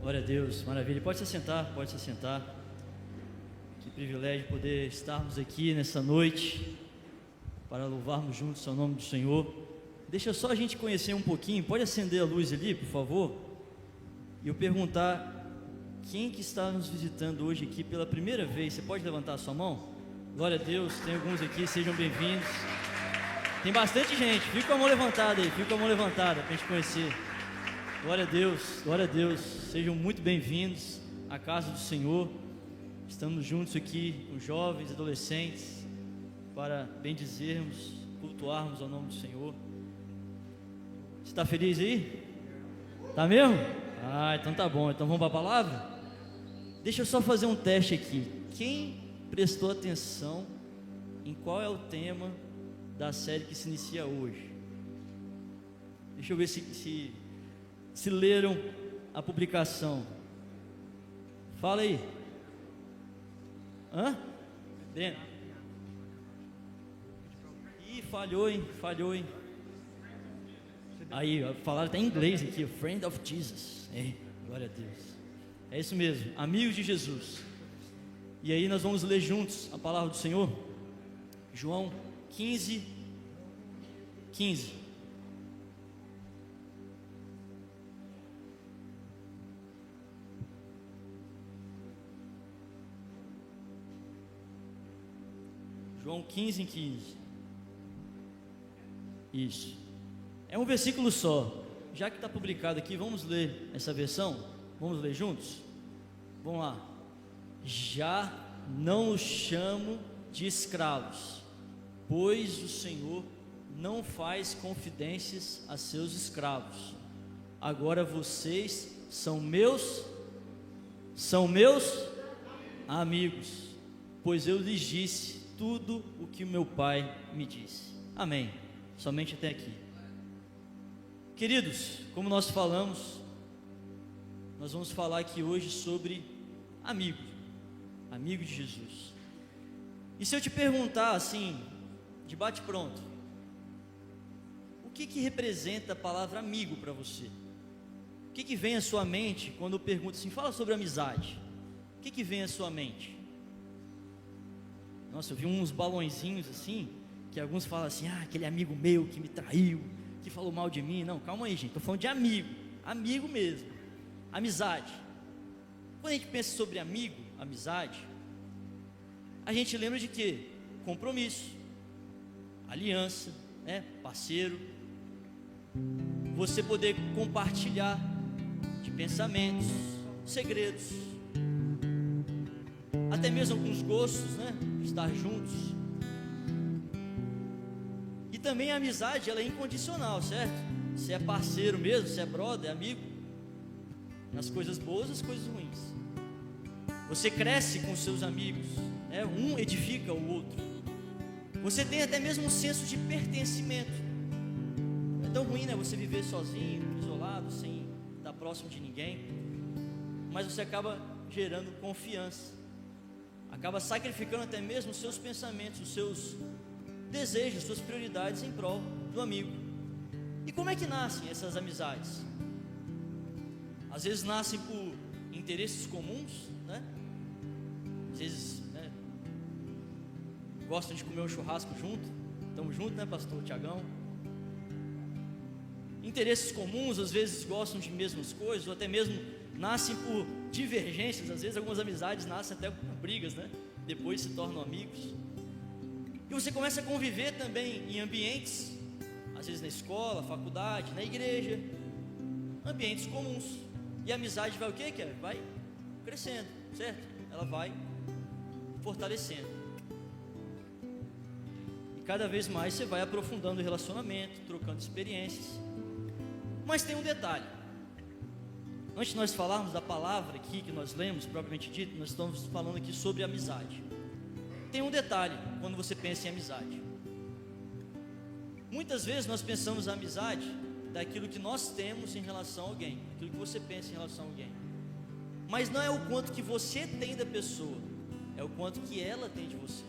Glória a Deus, maravilha. Pode se assentar, pode se assentar. Que privilégio poder estarmos aqui nessa noite para louvarmos juntos o nome do Senhor. Deixa só a gente conhecer um pouquinho. Pode acender a luz ali, por favor? E eu perguntar quem que está nos visitando hoje aqui pela primeira vez. Você pode levantar a sua mão? Glória a Deus, tem alguns aqui, sejam bem-vindos. Tem bastante gente, fica com a mão levantada aí, fica com a mão levantada para a gente conhecer. Glória a Deus, sejam muito bem-vindos à casa do Senhor. Estamos juntos aqui com jovens, adolescentes, para bendizermos, cultuarmos ao nome do Senhor. Você está feliz aí? Tá mesmo? Ah, então tá bom, então vamos para a palavra? Deixa eu só fazer um teste aqui. Quem prestou atenção em qual é o tema da série que se inicia hoje? Deixa eu ver se leram a publicação. Fala aí. Hã? Breno. Ih, falhou, hein? Aí, falaram até em inglês aqui, Friend of Jesus. Glória a Deus. É isso mesmo, amigos de Jesus. E aí nós vamos ler juntos a palavra do Senhor. João 15. João 15:15. Isso. É um versículo só. Já que está publicado aqui, vamos ler essa versão? Vamos ler juntos? Vamos lá. Já não os chamo de escravos, pois o Senhor não faz confidências a seus escravos. Agora vocês são meus amigos, pois eu lhes disse tudo o que o meu Pai me disse. Amém. Somente até aqui. Queridos, como nós falamos, nós vamos falar aqui hoje sobre amigo de Jesus. E se eu te perguntar assim, de bate pronto, o que representa a palavra amigo para você? O que vem à sua mente quando eu pergunto assim, fala sobre amizade? O que vem à sua mente? Nossa, eu vi uns balõezinhos assim, que alguns falam assim, aquele amigo meu que me traiu, que falou mal de mim. Não, calma aí, gente, estou falando de amigo mesmo, amizade. Quando a gente pensa sobre amizade, a gente lembra de quê? Compromisso, aliança, parceiro, você poder compartilhar de pensamentos, segredos, até mesmo alguns gostos, estar juntos. E também a amizade, ela é incondicional, certo? Você é parceiro mesmo, você é brother, é amigo, nas coisas boas e nas coisas ruins. Você cresce com seus amigos, um edifica o outro. Você tem até mesmo um senso de pertencimento. Não é tão ruim, você viver sozinho, isolado, sem estar próximo de ninguém, mas você acaba gerando confiança, acaba sacrificando até mesmo os seus pensamentos, os seus desejos, suas prioridades em prol do amigo. E como é que nascem essas amizades? Às vezes nascem por interesses comuns, às vezes gostam de comer um churrasco junto. Estamos juntos, pastor Tiagão? Interesses comuns, às vezes gostam de mesmas coisas, ou até mesmo nascem por divergências. Às vezes algumas amizades nascem até por brigas, depois se tornam amigos. E você começa a conviver também em ambientes, às vezes na escola, faculdade, na igreja, ambientes comuns. E a amizade vai o quê? Vai crescendo, certo? Ela vai fortalecendo. E cada vez mais você vai aprofundando o relacionamento, trocando experiências. Mas tem um detalhe. Antes de nós falarmos da palavra aqui que nós lemos, propriamente dito, nós estamos falando aqui sobre amizade. Tem um detalhe quando você pensa em amizade. Muitas vezes nós pensamos a amizade daquilo que nós temos em relação a alguém, aquilo que você pensa em relação a alguém. Mas não é o quanto que você tem da pessoa, é o quanto que ela tem de você.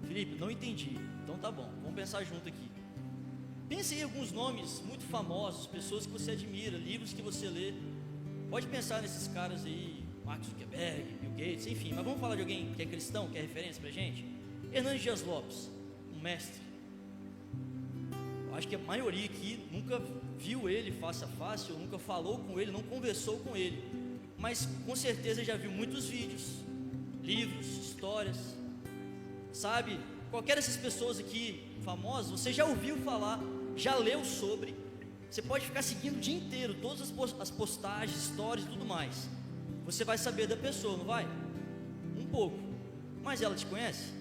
Felipe, não entendi. Então tá bom, vamos pensar junto aqui. Pense em alguns nomes muito famosos, pessoas que você admira, livros que você lê. Pode pensar nesses caras aí, Mark Zuckerberg, Bill Gates, enfim, mas vamos falar de alguém que é cristão, que é referência pra gente. Hernandes Dias Lopes, um mestre. Eu acho que a maioria aqui nunca viu ele face a face, ou nunca falou com ele, não conversou com ele, mas com certeza já viu muitos vídeos, livros, histórias, sabe? Qualquer dessas pessoas aqui famosas, você já ouviu falar, já leu sobre. Você pode ficar seguindo o dia inteiro todas as postagens, stories e tudo mais. Você vai saber da pessoa, não vai? Um pouco. Mas ela te conhece?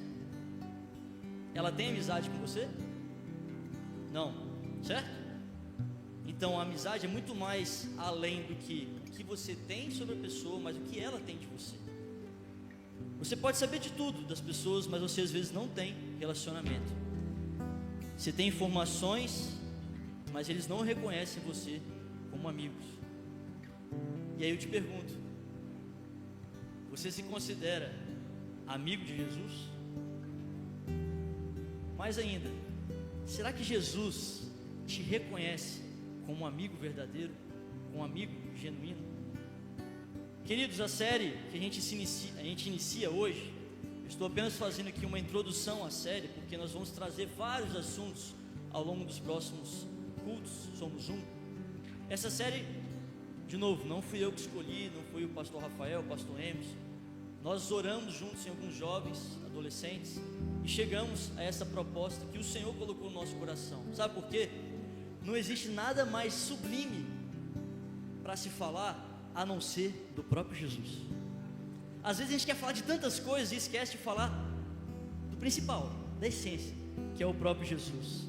Ela tem amizade com você? Não, certo? Então a amizade é muito mais além do que o que você tem sobre a pessoa, mas o que ela tem de você. Você pode saber de tudo das pessoas, mas você às vezes não tem relacionamento. Você tem informações, mas eles não reconhecem você como amigos. E aí eu te pergunto: você se considera amigo de Jesus? Mais ainda, será que Jesus te reconhece como um amigo verdadeiro, como um amigo genuíno? Queridos, a série que a gente inicia hoje, eu estou apenas fazendo aqui uma introdução à série, porque nós vamos trazer vários assuntos ao longo dos próximos cultos, somos um. Essa série, de novo, não fui eu que escolhi, não foi o pastor Rafael, o pastor Emerson. Nós oramos juntos em alguns jovens, adolescentes, e chegamos a essa proposta que o Senhor colocou no nosso coração. Sabe por quê? Não existe nada mais sublime para se falar a não ser do próprio Jesus. Às vezes a gente quer falar de tantas coisas e esquece de falar do principal, da essência, que é o próprio Jesus.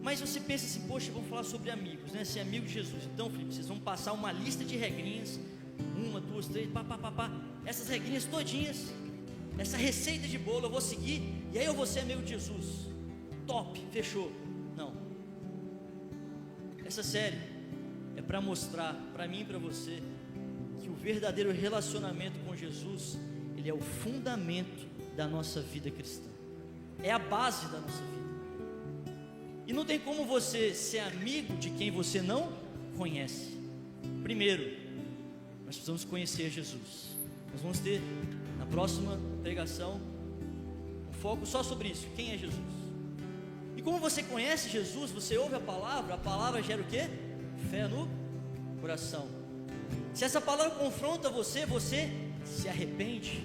Mas você pensa assim: poxa, vamos falar sobre amigos, né? Ser amigo de Jesus. Então, Felipe, vocês vão passar uma lista de regrinhas, 1, 2, 3, essas regrinhas todinhas, essa receita de bolo eu vou seguir, e aí eu vou ser amigo de Jesus. Top, fechou. Não. Essa série é para mostrar para mim e para você que o verdadeiro relacionamento com Jesus, ele é o fundamento da nossa vida cristã, é a base da nossa vida. E não tem como você ser amigo de quem você não conhece. Primeiro, nós precisamos conhecer Jesus. Nós vamos ter na próxima pregação um foco só sobre isso: quem é Jesus. E como você conhece Jesus, você ouve a palavra gera o quê? Fé no coração. Se essa palavra confronta você, você se arrepende,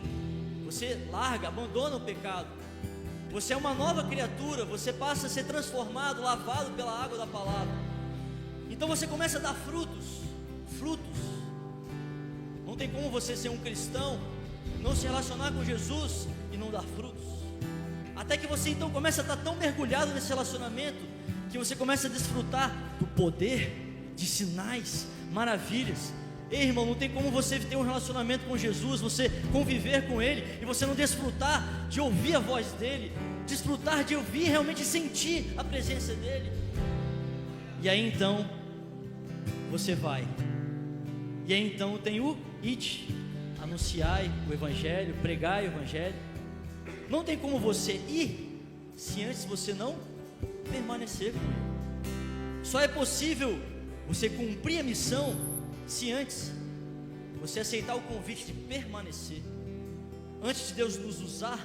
você larga, abandona o pecado, você é uma nova criatura, você passa a ser transformado, lavado pela água da palavra. Então você começa a dar frutos. Não tem como você ser um cristão, não se relacionar com Jesus e não dar frutos. Até que você então começa a estar tão mergulhado nesse relacionamento, que você começa a desfrutar do poder, de sinais, maravilhas. Ei, irmão, não tem como você ter um relacionamento com Jesus, você conviver com Ele, e você não desfrutar de ouvir a voz dEle, desfrutar de ouvir, realmente sentir a presença dEle. E aí então, você vai. E aí então tem o ide, anunciai o Evangelho, pregai o Evangelho. Não tem como você ir, se antes você não permanecer com Ele. Só é possível você cumprir a missão se antes você aceitar o convite de permanecer. Antes de Deus nos usar,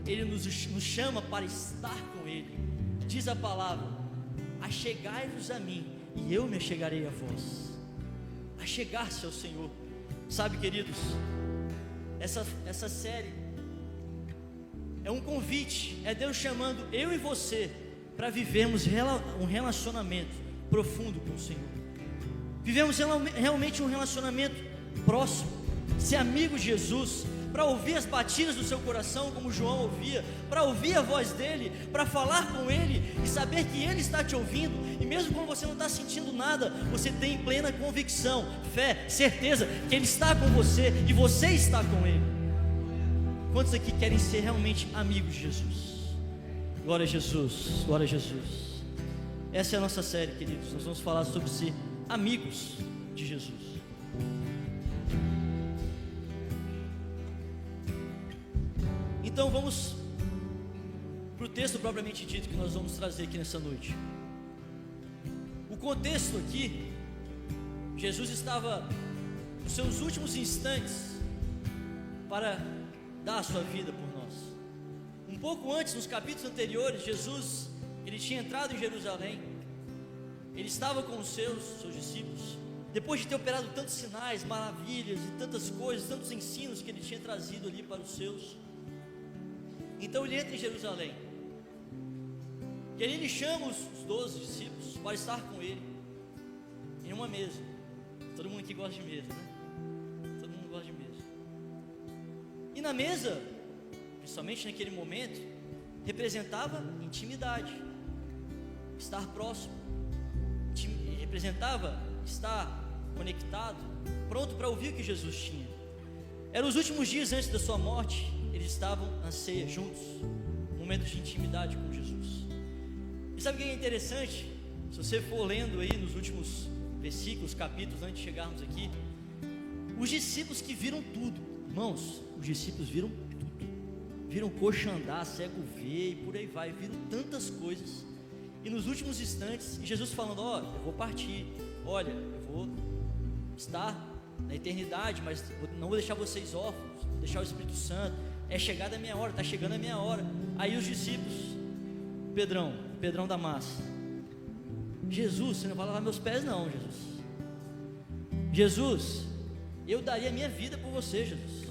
Ele nos chama para estar com Ele. Diz a palavra: achegai-vos a mim, e eu me achegarei a vós. Achegar-se ao Senhor. Sabe, queridos, essa série é um convite, é Deus chamando eu e você para vivermos um relacionamento profundo com o Senhor. Vivemos realmente um relacionamento próximo, ser amigo de Jesus, para ouvir as batidas do seu coração, como João ouvia, para ouvir a voz dEle, para falar com Ele e saber que Ele está te ouvindo. E mesmo quando você não está sentindo nada, você tem plena convicção, fé, certeza que Ele está com você e você está com Ele. Quantos aqui querem ser realmente amigos de Jesus? Glória a Jesus, glória a Jesus. Essa é a nossa série, queridos. Nós vamos falar sobre ser amigos de Jesus. Então vamos para o texto propriamente dito que nós vamos trazer aqui nessa noite. O contexto aqui, Jesus estava os seus últimos instantes para dar a sua vida por nós. Um pouco antes, nos capítulos anteriores, Jesus, ele tinha entrado em Jerusalém, ele estava com os seus discípulos, depois de ter operado tantos sinais, maravilhas e tantas coisas, tantos ensinos que ele tinha trazido ali para os seus. Então ele entra em Jerusalém, e ali ele chama os 12 discípulos para estar com ele em uma mesa. Todo mundo aqui gosta de mesa, né? Todo mundo gosta de mesa. E na mesa, principalmente naquele momento, representava intimidade, estar próximo, representava estar conectado, pronto para ouvir o que Jesus tinha. Eram os últimos dias antes da sua morte, eles estavam na ceia juntos, momentos de intimidade com Jesus. E sabe o que é interessante? Se você for lendo aí nos últimos versículos, capítulos, antes de chegarmos aqui, os discípulos que viram tudo, irmãos, os discípulos viram tudo, viram coxa andar, cego ver e por aí vai, viram tantas coisas. E nos últimos instantes, Jesus falando: ó, eu vou partir, olha, eu vou estar na eternidade, mas não vou deixar vocês órfãos, vou deixar o Espírito Santo, é chegada a minha hora, está chegando a minha hora. Aí os discípulos, Pedrão da massa: Jesus, você não vai lavar meus pés não, Jesus, eu daria a minha vida por você, Jesus.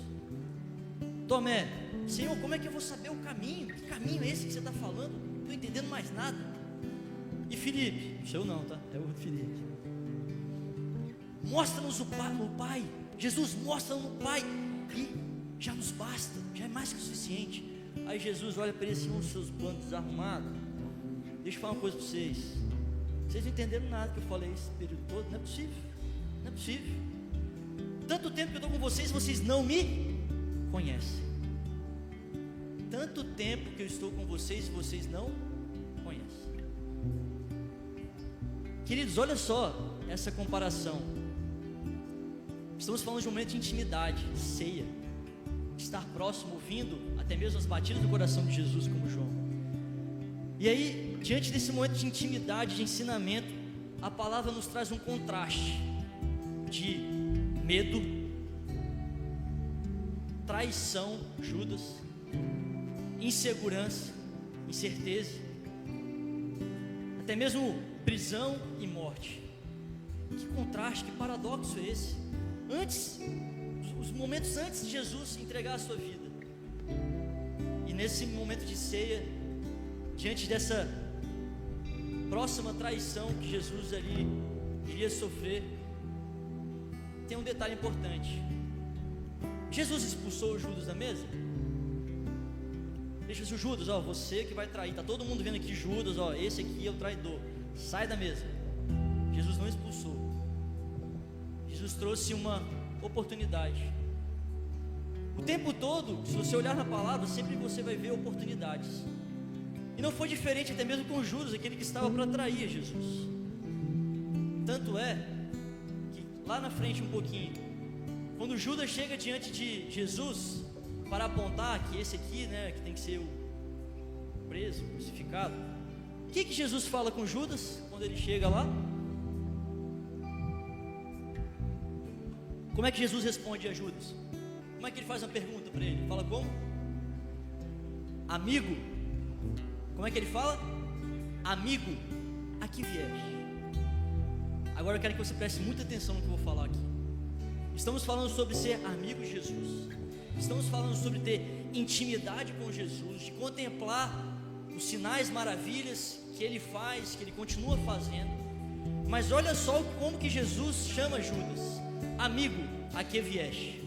Tomé: Senhor, como é que eu vou saber o caminho? Que caminho é esse que você está falando? Não estou entendendo mais nada. E Filipe, o seu não, tá? É o Filipe: mostra-nos o Pai, Jesus, mostra-nos o Pai, e já nos basta, já é mais que o suficiente. Aí Jesus olha para ele assim, os seus bandos desarrumados: deixa eu falar uma coisa para vocês, vocês não entenderam nada que eu falei esse período todo, não é possível, não é possível. Tanto tempo que eu estou com vocês, vocês não me conhecem. Tanto tempo que eu estou com vocês, vocês não conhecem. Queridos, olha só essa comparação. Estamos falando de um momento de intimidade, ceia, estar próximo, ouvindo até mesmo as batidas do coração de Jesus, como João. E aí, diante desse momento de intimidade, de ensinamento, a palavra nos traz um contraste de medo, traição, Judas, insegurança, incerteza, até mesmo prisão e morte. Que contraste, que paradoxo é esse? Antes, os momentos antes de Jesus entregar a sua vida, e nesse momento de ceia, diante dessa próxima traição que Jesus ali iria sofrer, tem um detalhe importante. Jesus expulsou o Judas da mesa? Deixa o Judas, ó, você que vai trair, tá todo mundo vendo aqui Judas, ó, esse aqui é o traidor, sai da mesa. Jesus não expulsou. Jesus trouxe uma oportunidade. O tempo todo, se você olhar na palavra, sempre você vai ver oportunidades. E não foi diferente até mesmo com Judas, aquele que estava para trair Jesus. Tanto é que lá na frente um pouquinho, quando Judas chega diante de Jesus para apontar que esse aqui, né, que tem que ser o preso, crucificado, o que Jesus fala com Judas quando ele chega lá? Como é que Jesus responde a Judas? Como é que ele faz uma pergunta para ele? Fala como? Amigo. Como é que ele fala? Amigo, a que vieste? Agora eu quero que você preste muita atenção no que eu vou falar aqui. Estamos falando sobre ser amigo de Jesus. Estamos falando sobre ter intimidade com Jesus, de contemplar os sinais, maravilhas que Ele faz, que Ele continua fazendo. Mas olha só como que Jesus chama Judas: amigo, a que vieste?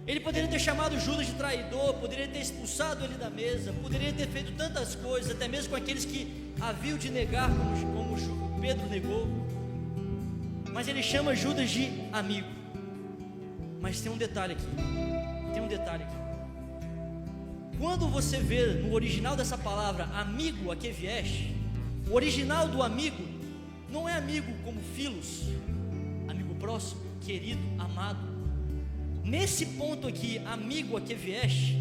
Ele poderia ter chamado Judas de traidor, poderia ter expulsado ele da mesa, poderia ter feito tantas coisas, até mesmo com aqueles que haviam de negar, como Pedro negou. Mas ele chama Judas de amigo. Mas tem um detalhe aqui. Quando você vê no original dessa palavra, amigo, a que vieste, o original do amigo não é amigo como filos, amigo próximo, querido, amado. Nesse ponto aqui, amigo, a que vieste,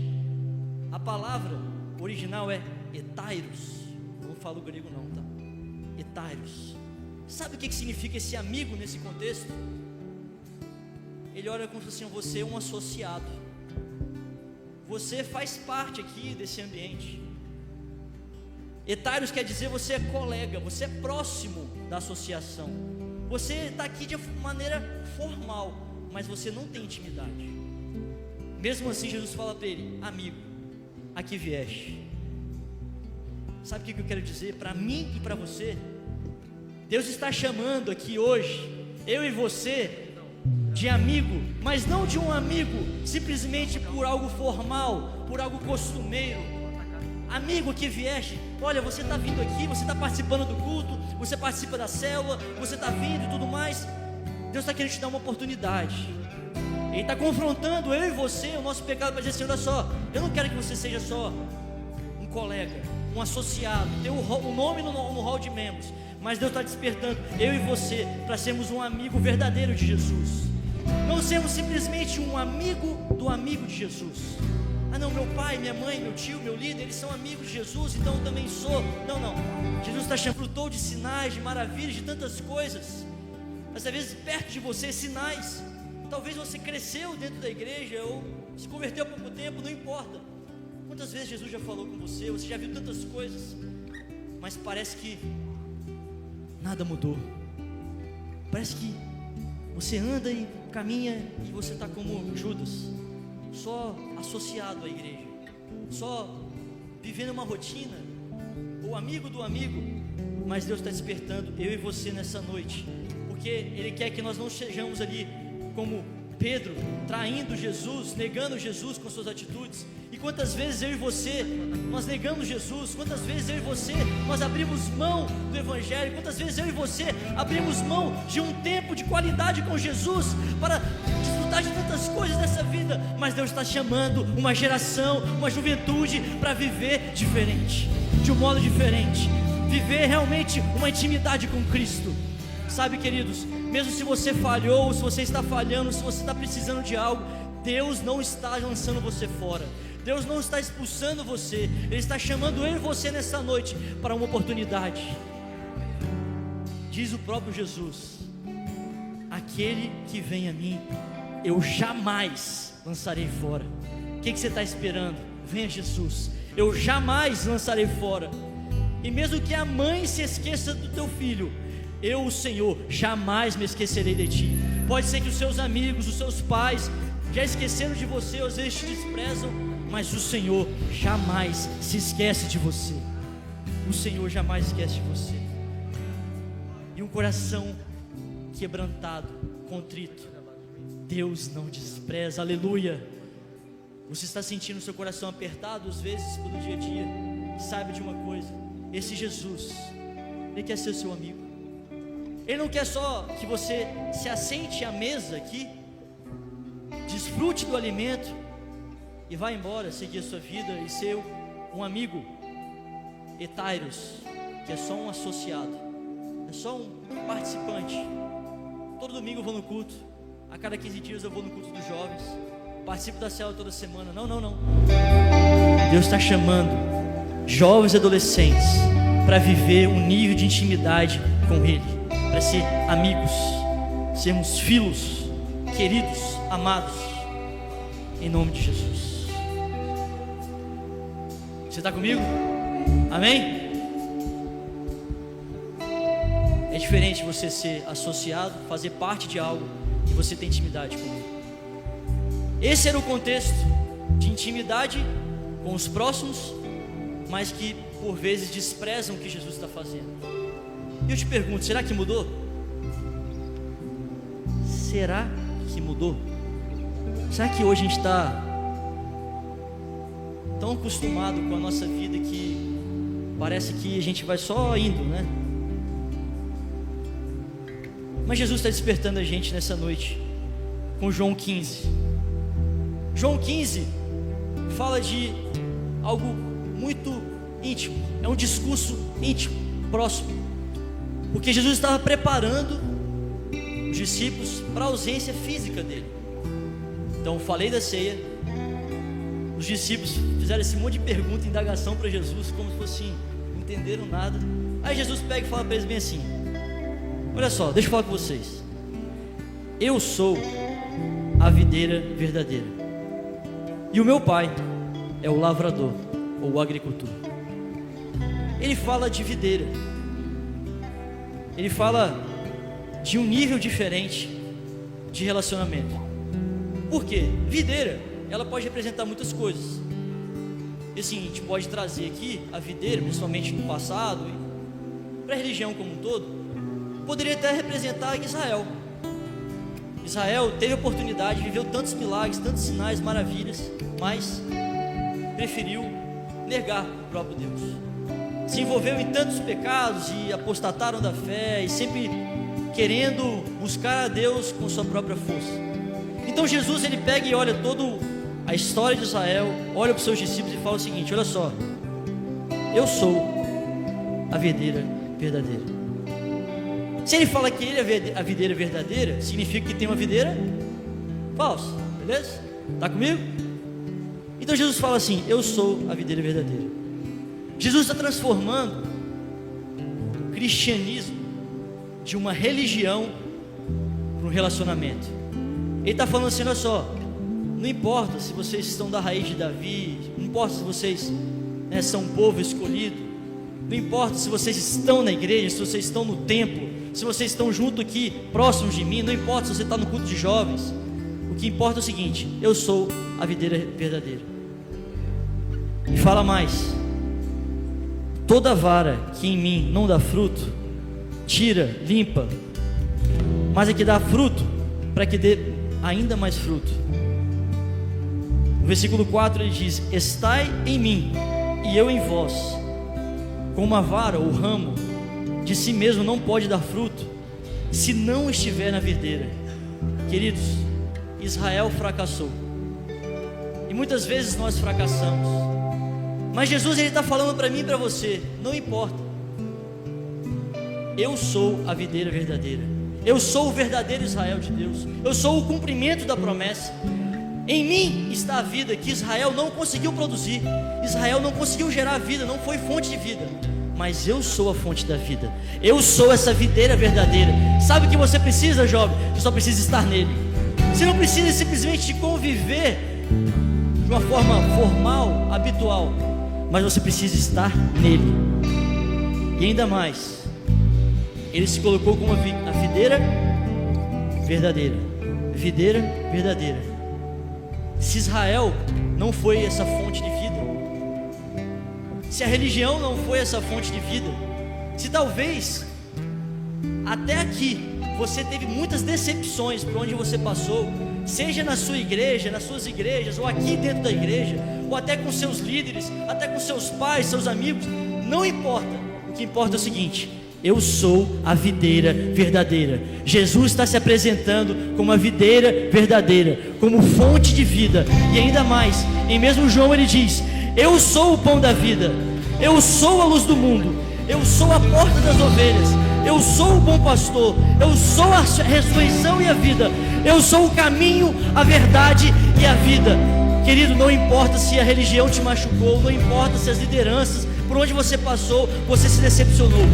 a palavra original é etairos. Não falo grego não, tá? Etairos. Sabe o que significa esse amigo nesse contexto? ele olha como assim: você é um associado, você faz parte aqui desse ambiente. Etários quer dizer você é colega, você é próximo da associação, você está aqui de maneira formal, mas você não tem intimidade. Mesmo assim, Jesus fala para ele: amigo, aqui vieste. Sabe o que eu quero dizer para mim e para você? Deus está chamando aqui hoje eu e você de amigo, mas não de um amigo simplesmente por algo formal, por algo costumeiro. Amigo que vieste, olha, você está vindo aqui, você está participando do culto, você participa da célula, você está vindo e tudo mais. Deus está querendo te dar uma oportunidade. Ele está confrontando eu e você, o nosso pecado, para dizer assim: olha só, eu não quero que você seja só um colega, um associado, ter um nome no hall de membros, mas Deus está despertando eu e você para sermos um amigo verdadeiro de Jesus. Não sermos simplesmente um amigo do amigo de Jesus. Ah não, meu pai, minha mãe, meu tio, meu líder, eles são amigos de Jesus, então eu também sou. Não, não, Jesus está chamando, frutou de sinais, de maravilhas, de tantas coisas, mas às vezes perto de você, sinais. Talvez você cresceu dentro da igreja ou se converteu há pouco tempo, não importa. Quantas vezes Jesus já falou com você, você já viu tantas coisas, mas parece que nada mudou. Parece que você anda e caminha e você está como Judas, só associado à igreja, só vivendo uma rotina, o amigo do amigo. Mas Deus está despertando eu e você nessa noite, porque Ele quer que nós não sejamos ali como Pedro, traindo Jesus, negando Jesus com suas atitudes. E quantas vezes eu e você, nós negamos Jesus? Quantas vezes eu e você, nós abrimos mão do Evangelho? Quantas vezes eu e você abrimos mão de um tempo de qualidade com Jesus para desfrutar de tantas coisas dessa vida? Mas Deus está chamando uma geração, uma juventude para viver diferente, de um modo diferente, viver realmente uma intimidade com Cristo. Sabe, queridos, mesmo se você falhou, se você está falhando, se você está precisando de algo, Deus não está lançando você fora, Deus não está expulsando você, Ele está chamando eu e você nessa noite para uma oportunidade. Diz o próprio Jesus: aquele que vem a mim, eu jamais lançarei fora. O que você está esperando? Venha Jesus, eu jamais lançarei fora. E mesmo que a mãe se esqueça do teu filho, eu, o Senhor, jamais me esquecerei de ti. Pode ser que os seus amigos, os seus pais já esqueceram de você, ou às vezes te desprezam, mas o Senhor jamais se esquece de você. O Senhor jamais esquece de você. E um coração quebrantado, contrito, Deus não despreza. Aleluia. Você está sentindo o seu coração apertado às vezes pelo dia a dia? Saiba de uma coisa: esse Jesus, Ele quer ser seu amigo. Ele não quer só que você se assente à mesa aqui, desfrute do alimento e vá embora, seguir a sua vida e ser um amigo etários, que é só um associado, é só um participante. Todo domingo eu vou no culto, a cada 15 dias eu vou no culto dos jovens, participo da célula toda semana. Não, não, não. Deus está chamando jovens e adolescentes para viver um nível de intimidade com Ele, para ser amigos, sermos filhos, queridos, amados, em nome de Jesus. Você está comigo? Amém? É diferente você ser associado, fazer parte de algo e você ter intimidade com Ele. Esse era o contexto de intimidade com os próximos, mas que por vezes desprezam o que Jesus está fazendo. E eu te pergunto, será que mudou? Será que mudou? Será que hoje a gente está tão acostumado com a nossa vida que parece que a gente vai só indo, né? Mas Jesus está despertando a gente nessa noite com João 15. João 15 fala de algo muito íntimo, é um discurso íntimo, próximo, porque Jesus estava preparando os discípulos para a ausência física dele. Então eu falei da ceia, os discípulos fizeram esse monte de pergunta e indagação para Jesus, como se fosse assim, não entenderam nada. Aí Jesus pega e fala para eles bem assim: olha só, deixa eu falar com vocês, eu sou a videira verdadeira. E o meu pai é o lavrador, ou o agricultor. Ele fala de videira. Ele fala de um nível diferente de relacionamento. Por quê? Videira, ela pode representar muitas coisas. E assim, a gente pode trazer aqui a videira, principalmente no passado, para a religião como um todo, poderia até representar Israel. Israel teve a oportunidade, viveu tantos milagres, tantos sinais, maravilhas, mas preferiu negar o próprio Deus. Se envolveu em tantos pecados e apostataram da fé, e sempre querendo buscar a Deus com sua própria força. Então Jesus, ele pega e olha toda a história de Israel, olha para os seus discípulos e fala o seguinte: olha só, eu sou a videira verdadeira. Se ele fala que ele é a videira verdadeira, significa que tem uma videira falsa, beleza? Está comigo? Então Jesus fala assim: eu sou a videira verdadeira. Jesus está transformando o cristianismo de uma religião para um relacionamento. Ele está falando assim: olha só, não importa se vocês estão da raiz de Davi, não importa se vocês são um povo escolhido, não importa se vocês estão na igreja, se vocês estão no templo, se vocês estão junto aqui, próximos de mim, não importa se você está no culto de jovens, o que importa é o seguinte: eu sou a videira verdadeira. E fala mais: toda vara que em mim não dá fruto, tira, limpa, mas é que dá fruto, para que dê ainda mais fruto. No versículo 4 ele diz: estai em mim e eu em vós. Como uma vara ou ramo de si mesmo não pode dar fruto se não estiver na videira. Queridos, Israel fracassou, e muitas vezes nós fracassamos, mas Jesus, ele está falando para mim e para você: não importa, eu sou a videira verdadeira, eu sou o verdadeiro Israel de Deus, eu sou o cumprimento da promessa. Em mim está a vida que Israel não conseguiu produzir, Israel não conseguiu gerar vida, não foi fonte de vida, mas eu sou a fonte da vida, eu sou essa videira verdadeira. Sabe o que você precisa, jovem? Você só precisa estar nele. Você não precisa simplesmente conviver de uma forma formal, habitual, mas você precisa estar nele. E ainda mais, ele se colocou como a videira verdadeira. Videira verdadeira. Se Israel não foi essa fonte de vida, se a religião não foi essa fonte de vida, se talvez até aqui você teve muitas decepções por onde você passou, seja na sua igreja, nas suas igrejas, ou aqui dentro da igreja, ou até com seus líderes, até com seus pais, seus amigos, não importa. O que importa é o seguinte: eu sou a videira verdadeira. Jesus está se apresentando como a videira verdadeira, como fonte de vida. E ainda mais, em mesmo João ele diz: eu sou o pão da vida, eu sou a luz do mundo, eu sou a porta das ovelhas, eu sou o bom pastor, eu sou a ressurreição e a vida, eu sou o caminho, a verdade e a vida. Querido, não importa se a religião te machucou, não importa se as lideranças, por onde você passou, você se decepcionou.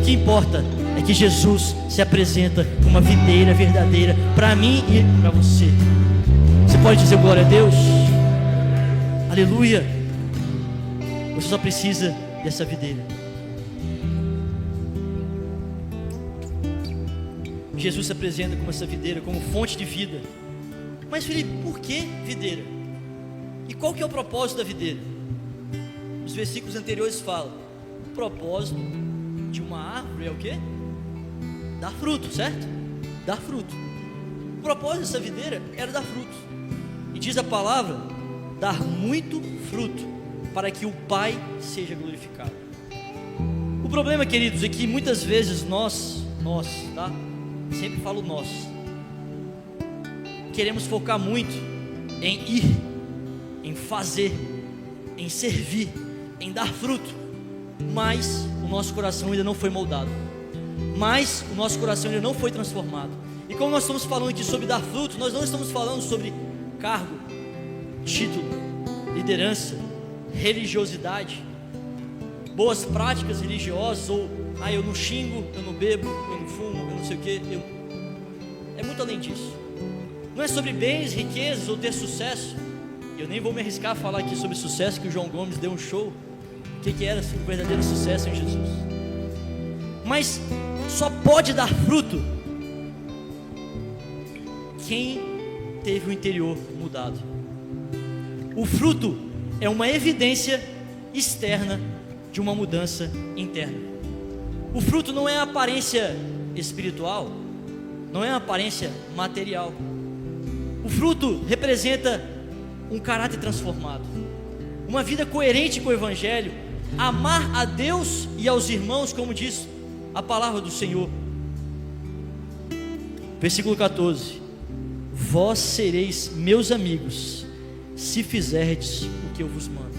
O que importa é que Jesus se apresenta como uma videira verdadeira para mim e para você. Você pode dizer glória a Deus? Aleluia. Você só precisa dessa videira. Jesus se apresenta como essa videira, como fonte de vida. Mas Felipe, por que videira? E qual que é o propósito da videira? Os versículos anteriores falam: o propósito de uma árvore é o quê? Dar fruto, certo? Dar fruto. O propósito dessa videira era dar fruto. E diz a palavra: dar muito fruto, para que o Pai seja glorificado. O problema, queridos, é que muitas vezes nós, tá? Sempre falo nós, queremos focar muito em ir, em fazer, em servir, em dar fruto, mas o nosso coração ainda não foi moldado, mas o nosso coração ainda não foi transformado. E como nós estamos falando aqui sobre dar fruto, nós não estamos falando sobre cargo, título, liderança, religiosidade, boas práticas religiosas, ou eu não xingo, eu não bebo, eu não fumo, eu não sei o que. É muito além disso. Não é sobre bens, riquezas ou ter sucesso. Eu nem vou me arriscar a falar aqui sobre sucesso, que o João Gomes deu um show. O que era o verdadeiro sucesso em Jesus? Mas só pode dar fruto quem teve o interior mudado. O fruto é uma evidência externa de uma mudança interna. O fruto não é a aparência espiritual, não é a aparência material. O fruto representa um caráter transformado, uma vida coerente com o Evangelho, amar a Deus e aos irmãos, como diz a palavra do Senhor. Versículo 14: vós sereis meus amigos, se fizerdes o que eu vos mando.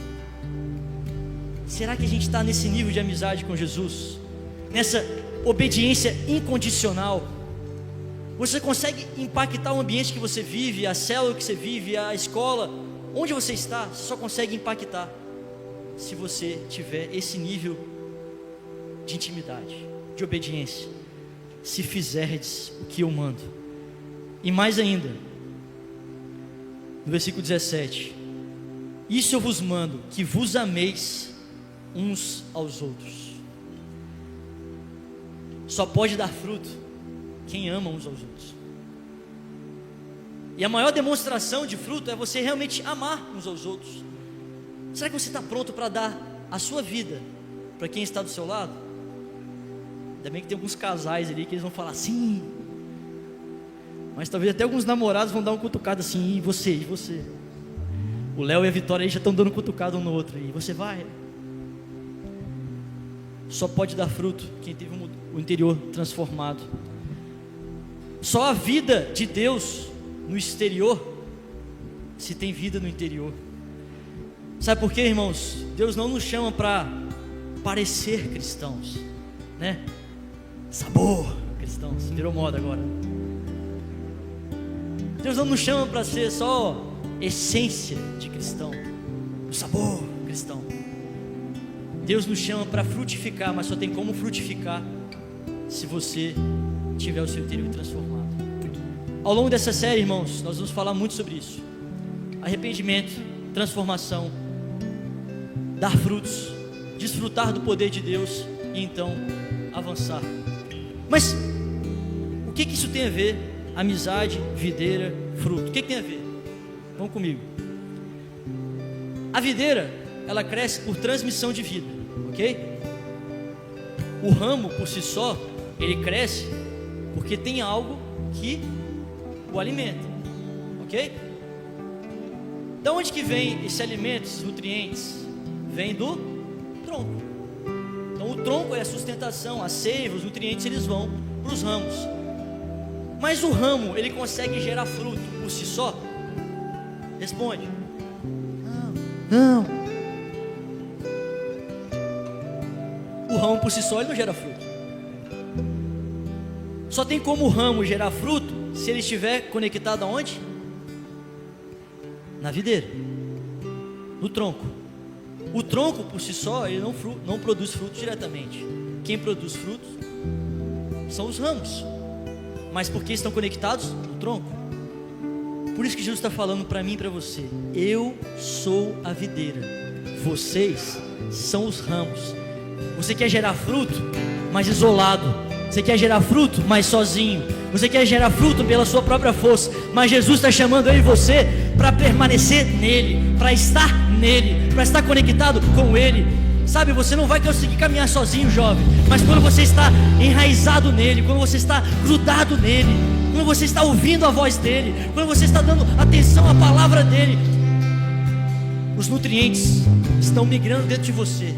Será que a gente está nesse nível de amizade com Jesus? Nessa obediência incondicional? Você consegue impactar o ambiente que você vive, a célula que você vive, a escola, onde você está? Você só consegue impactar se você tiver esse nível de intimidade, de obediência. Se fizerdes o que eu mando. E mais ainda, no versículo 17: isso eu vos mando, que vos ameis uns aos outros. Só pode dar fruto quem ama uns aos outros. E a maior demonstração de fruto é você realmente amar uns aos outros. Será que você está pronto para dar a sua vida para quem está do seu lado? Ainda bem que tem alguns casais ali que eles vão falar sim, mas talvez até alguns namorados vão dar uma cutucada assim: e você, e você? O Léo e a Vitória aí já estão dando cutucada um no outro. E você vai? Só pode dar fruto quem teve o interior transformado. Só a vida de Deus no exterior se tem vida no interior. Sabe por quê, irmãos? Deus não nos chama para parecer cristãos, né? Sabor cristãos, virou moda agora. Deus não nos chama para ser só essência de cristão, o sabor cristão. Deus nos chama para frutificar, mas só tem como frutificar se você tiver o seu interior transformado. Ao longo dessa série, irmãos, nós vamos falar muito sobre isso: arrependimento, transformação, dar frutos, desfrutar do poder de Deus e então avançar. Mas o que isso tem a ver? Amizade, videira, fruto. O que tem a ver? Vão comigo. A videira, ela cresce por transmissão de vida, ok? O ramo por si só, ele cresce porque tem algo que o alimenta, ok? De onde que vem esse alimento, esses nutrientes? Vem do tronco. Então o tronco é a sustentação, a seiva, os nutrientes eles vão para os ramos. Mas o ramo, ele consegue gerar fruto por si só? Responde. Não. O ramo por si só ele não gera fruto. Só tem como o ramo gerar fruto se ele estiver conectado aonde? Na videira, no tronco. O tronco por si só ele não produz fruto diretamente. Quem produz frutos são os ramos. Mas porque estão conectados no tronco. Por isso que Jesus está falando para mim e para você: eu sou a videira, vocês são os ramos. Você quer gerar fruto, mas isolado. Você quer gerar fruto, mas sozinho. Você quer gerar fruto pela sua própria força, mas Jesus está chamando eu e você para permanecer nele, para estar nele, para estar conectado com ele. Sabe, você não vai conseguir caminhar sozinho, jovem, mas quando você está enraizado nele, quando você está grudado nele, quando você está ouvindo a voz dele, quando você está dando atenção à palavra dele, os nutrientes estão migrando dentro de você.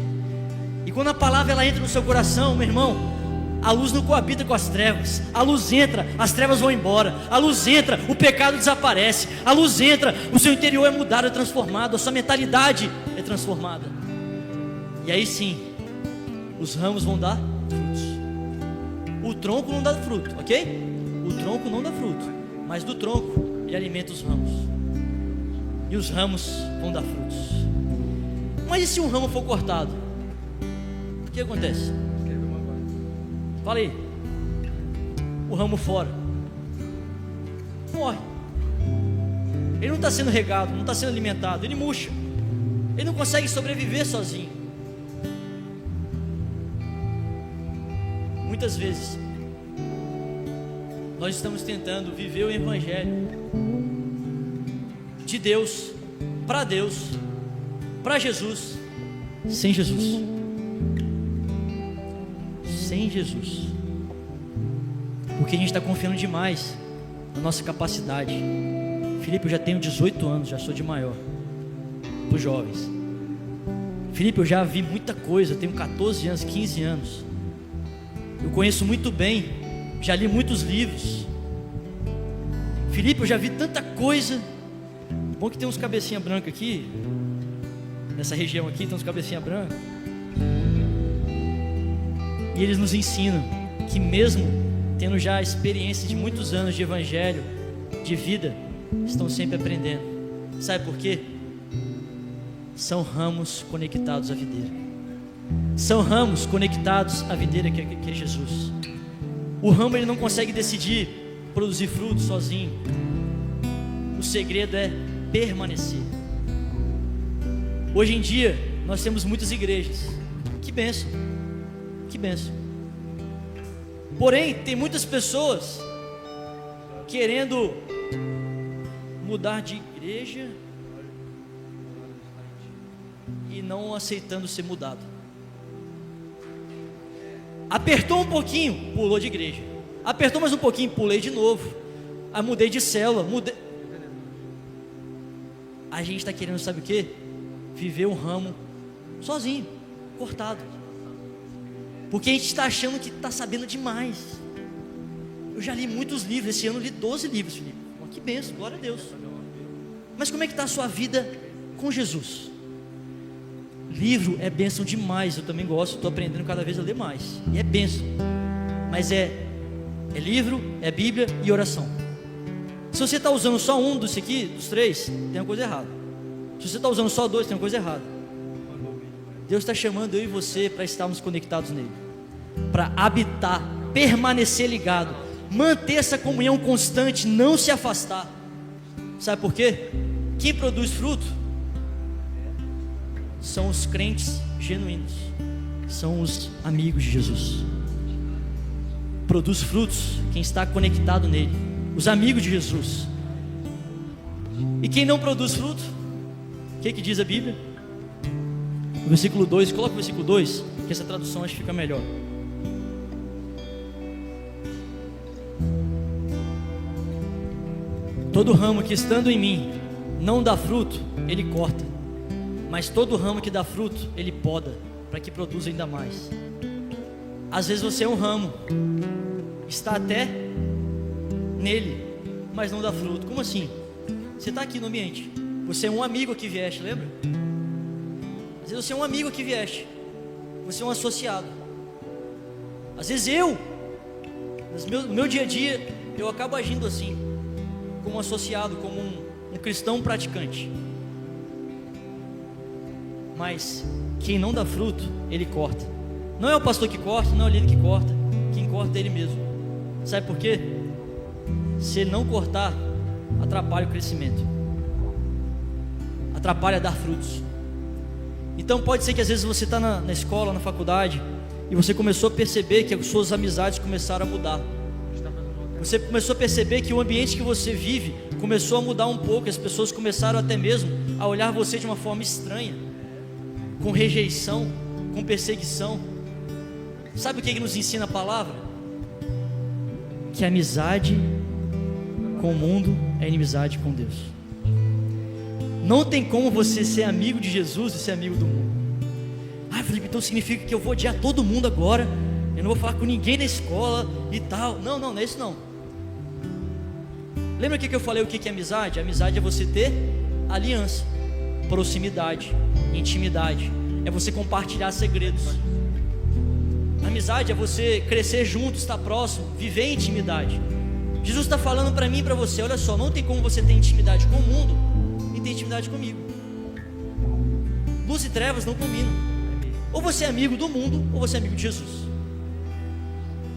E quando a palavra ela entra no seu coração, meu irmão, a luz não coabita com as trevas. A luz entra, as trevas vão embora. A luz entra, o pecado desaparece. A luz entra, o seu interior é mudado, é transformado, a sua mentalidade é transformada. E aí sim, os ramos vão dar frutos. O tronco não dá fruto, ok? O tronco não dá fruto, mas do tronco ele alimenta os ramos. E os ramos vão dar frutos. Mas e se um ramo for cortado? O que acontece? Fala aí. O ramo fora morre. ele não está sendo regado, não está sendo alimentado, ele murcha, ele não consegue sobreviver sozinho. Muitas vezes nós estamos tentando viver o Evangelho de Deus, para Jesus, sem Jesus. Sem Jesus. Porque a gente está confiando demais na nossa capacidade. Felipe, eu já tenho 18 anos, já sou de maior. Para os jovens. Felipe, eu já vi muita coisa, tenho 14 anos, 15 anos. Eu conheço muito bem, já li muitos livros. Felipe, eu já vi tanta coisa. Bom que tem uns cabecinha branca aqui. Nessa região aqui tem uns cabecinha branca. E eles nos ensinam que mesmo tendo já experiência de muitos anos de evangelho, de vida, estão sempre aprendendo. Sabe por quê? São ramos conectados à videira. São ramos conectados à videira que é Jesus. O ramo ele não consegue decidir produzir fruto sozinho. O segredo é permanecer. Hoje em dia nós temos muitas igrejas. Que bênção, que bênção. Porém, tem muitas pessoas querendo mudar de igreja e não aceitando ser mudado. Apertou um pouquinho, pulou de igreja. Apertou mais um pouquinho, pulei de novo. Aí mudei de célula, A gente está querendo, sabe o que? Viver um ramo sozinho, cortado. Porque a gente está achando que está sabendo demais. Eu já li muitos livros, esse ano eu li 12 livros, Felipe. Que bênção, glória a Deus. Mas como é que está a sua vida com Jesus? Livro é bênção demais, eu também gosto, estou aprendendo cada vez a ler mais. E é bênção. Mas é livro, é Bíblia e oração. Se você está usando só um dos três, tem uma coisa errada. Se você está usando só dois, tem uma coisa errada. Deus está chamando eu e você para estarmos conectados nele, para habitar, permanecer ligado, manter essa comunhão constante, não se afastar. Sabe por quê? Quem produz fruto são os crentes genuínos, são os amigos de Jesus. Produz frutos quem está conectado nele, os amigos de Jesus. E quem não produz fruto, o que diz a Bíblia? O versículo 2, coloca o versículo 2, que essa tradução acho que fica melhor. Todo ramo que estando em mim não dá fruto, ele corta. Mas todo ramo que dá fruto, ele poda, para que produza ainda mais. Às vezes você é um ramo, está até nele, mas não dá fruto. Como assim? Você está aqui no ambiente, você é um amigo que vieste, lembra? Às vezes você é um amigo que vieste, você é um associado. Às vezes no meu dia a dia, eu acabo agindo assim, como um associado, como um cristão praticante. Mas quem não dá fruto, ele corta. Não é o pastor que corta, não é o líder que corta, quem corta é ele mesmo. Sabe por quê? Se ele não cortar, atrapalha o crescimento, atrapalha dar frutos. Então pode ser que às vezes você está na escola, na faculdade, e você começou a perceber que as suas amizades começaram a mudar. Você começou a perceber que o ambiente que você vive começou a mudar um pouco. As pessoas começaram até mesmo a olhar você de uma forma estranha, com rejeição, com perseguição. Sabe o que nos ensina a palavra? Que a amizade com o mundo é inimizade com Deus. Não tem como você ser amigo de Jesus e ser amigo do mundo. Ah, Felipe, então significa que eu vou odiar todo mundo agora, eu não vou falar com ninguém na escola e tal. Não, não é isso não. Lembra que eu falei o que é amizade? Amizade é você ter aliança, proximidade, intimidade. É você compartilhar segredos. Amizade é você crescer junto, estar próximo, viver em intimidade. Jesus está falando para mim e para você: olha só, não tem como você ter intimidade com o mundo e ter intimidade comigo. Luz e trevas não combinam. Ou você é amigo do mundo, ou você é amigo de Jesus.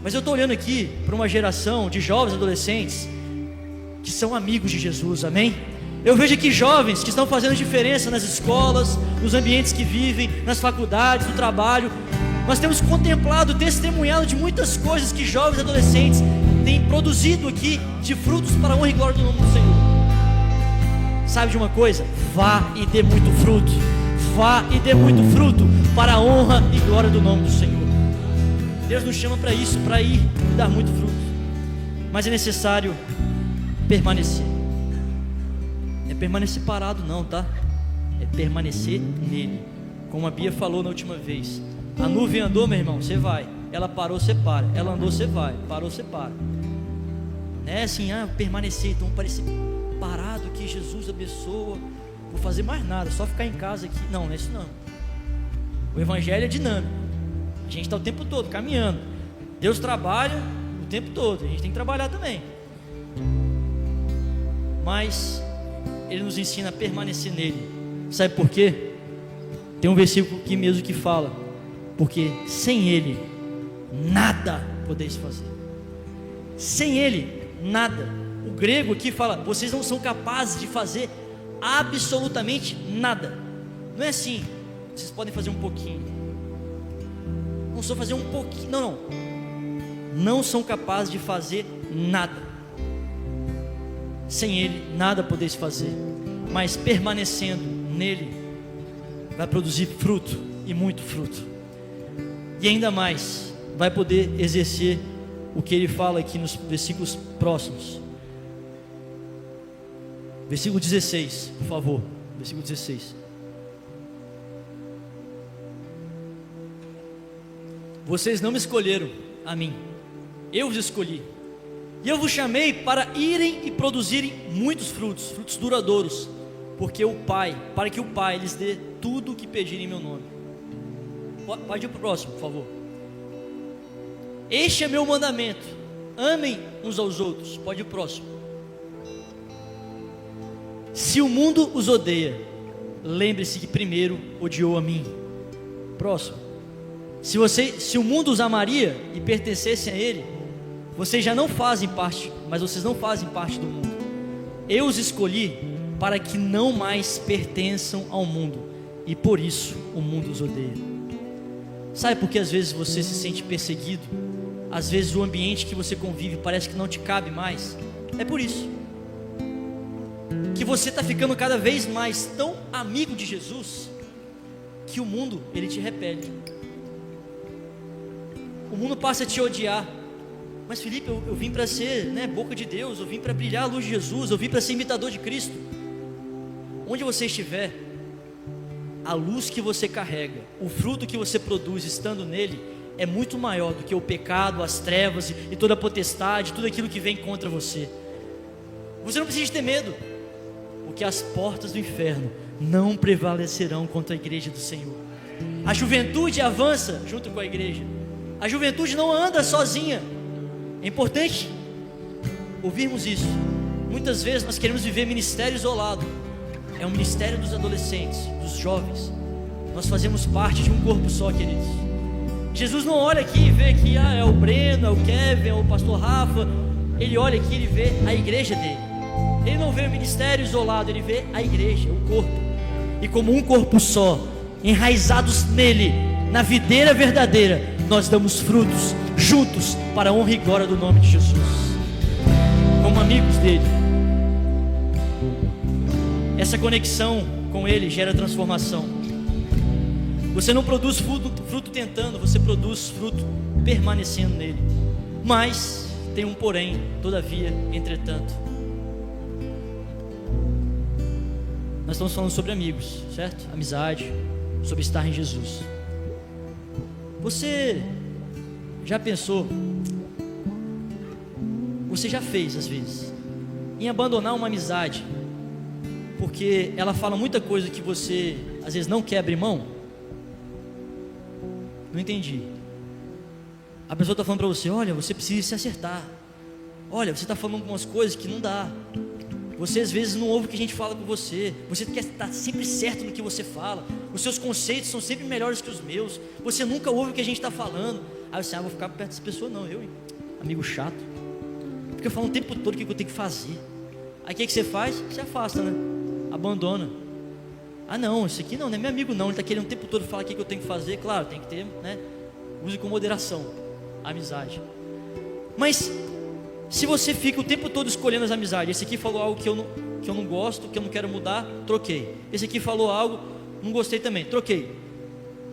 Mas eu estou olhando aqui para uma geração de jovens adolescentes que são amigos de Jesus, amém? Eu vejo aqui jovens que estão fazendo diferença nas escolas, nos ambientes que vivem, nas faculdades, no trabalho. Nós temos contemplado, testemunhado de muitas coisas que jovens e adolescentes têm produzido aqui de frutos para a honra e glória do nome do Senhor. Sabe de uma coisa? Vá e dê muito fruto. Vá e dê muito fruto para a honra e glória do nome do Senhor. Deus nos chama para isso, para ir e dar muito fruto. Mas é necessário permanecer. Não é permanecer parado não, tá? É permanecer nele. Como a Bia falou na última vez, a nuvem andou, meu irmão, você vai. Ela parou, você para. Ela andou, você vai. Parou, você para. Não é assim, permanecer, então parecer parado aqui, Jesus abençoa, vou fazer mais nada, só ficar em casa aqui. Não, não é isso não. O evangelho é dinâmico. A gente está o tempo todo caminhando. Deus trabalha o tempo todo, a gente tem que trabalhar também. Mas Ele nos ensina a permanecer nele. Sabe por quê? Tem um versículo aqui mesmo que fala: porque sem Ele nada podeis fazer. Sem Ele nada. O grego aqui fala: vocês não são capazes de fazer absolutamente nada. Não é assim, vocês podem fazer um pouquinho. Não só fazer um pouquinho, não. Não são capazes de fazer nada. Sem Ele nada podeis fazer. Mas permanecendo nele, vai produzir fruto, e muito fruto. E ainda mais, vai poder exercer o que Ele fala aqui nos versículos próximos. Versículo 16, por favor. Versículo 16. Vocês não me escolheram a mim, eu os escolhi. E eu vos chamei para irem e produzirem muitos frutos, frutos duradouros, para que o Pai lhes dê tudo o que pedirem em meu nome. Pode ir para o próximo, por favor. Este é meu mandamento: amem uns aos outros. Pode ir para o próximo. Se o mundo os odeia, lembre-se que primeiro odiou a mim. Próximo. Se o mundo os amaria e pertencessem a ele, vocês já não fazem parte, mas vocês não fazem parte do mundo. Eu os escolhi para que não mais pertençam ao mundo, e por isso o mundo os odeia. Sabe por que às vezes você se sente perseguido? Às vezes o ambiente que você convive parece que não te cabe mais. É por isso que você está ficando cada vez mais tão amigo de Jesus, que o mundo, ele te repele. O mundo passa a te odiar. Mas Felipe, eu vim para ser, boca de Deus, eu vim para brilhar a luz de Jesus, eu vim para ser imitador de Cristo. Onde você estiver, a luz que você carrega, o fruto que você produz estando nele, é muito maior do que o pecado, as trevas e toda a potestade, tudo aquilo que vem contra você. Você não precisa ter medo, porque as portas do inferno não prevalecerão contra a igreja do Senhor. A juventude avança junto com a igreja. A juventude não anda sozinha. É importante ouvirmos isso. Muitas vezes nós queremos viver ministério isolado. É um ministério dos adolescentes, dos jovens. Nós fazemos parte de um corpo só, queridos. Jesus não olha aqui e vê que é o Breno, é o Kevin, é o pastor Rafa. Ele olha aqui e ele vê a igreja dele. Ele não vê o ministério isolado, ele vê a igreja, o corpo. E como um corpo só, enraizados nele, na videira verdadeira, nós damos frutos juntos para a honra e glória do nome de Jesus, como amigos dele. Essa conexão com ele gera transformação. Você não produz fruto tentando, você produz fruto permanecendo nele. Mas tem um porém, todavia, entretanto. Nós estamos falando sobre amigos, certo? Amizade, sobre estar em Jesus. Você já pensou, você já fez às vezes, em abandonar uma amizade, porque ela fala muita coisa que você às vezes não quer abrir mão? Não entendi. A pessoa está falando para você: olha, você precisa se acertar. Olha, você está falando algumas coisas que não dá. Você às vezes não ouve o que a gente fala com você. Você quer estar sempre certo no que você fala. Os seus conceitos são sempre melhores que os meus. Você nunca ouve o que a gente está falando. Aí você: vou ficar perto dessa pessoa não, amigo chato. Fica falando o tempo todo o que eu tenho que fazer. Aí o que você faz? Você afasta, né? Abandona. Ah não, esse aqui não é meu amigo não, ele está querendo o tempo todo falar o que eu tenho que fazer. Claro, tem que ter, né? Use com moderação a amizade. Mas se você fica o tempo todo escolhendo as amizades, esse aqui falou algo que eu não gosto, que eu não quero mudar, troquei. Esse aqui falou algo, não gostei também, troquei.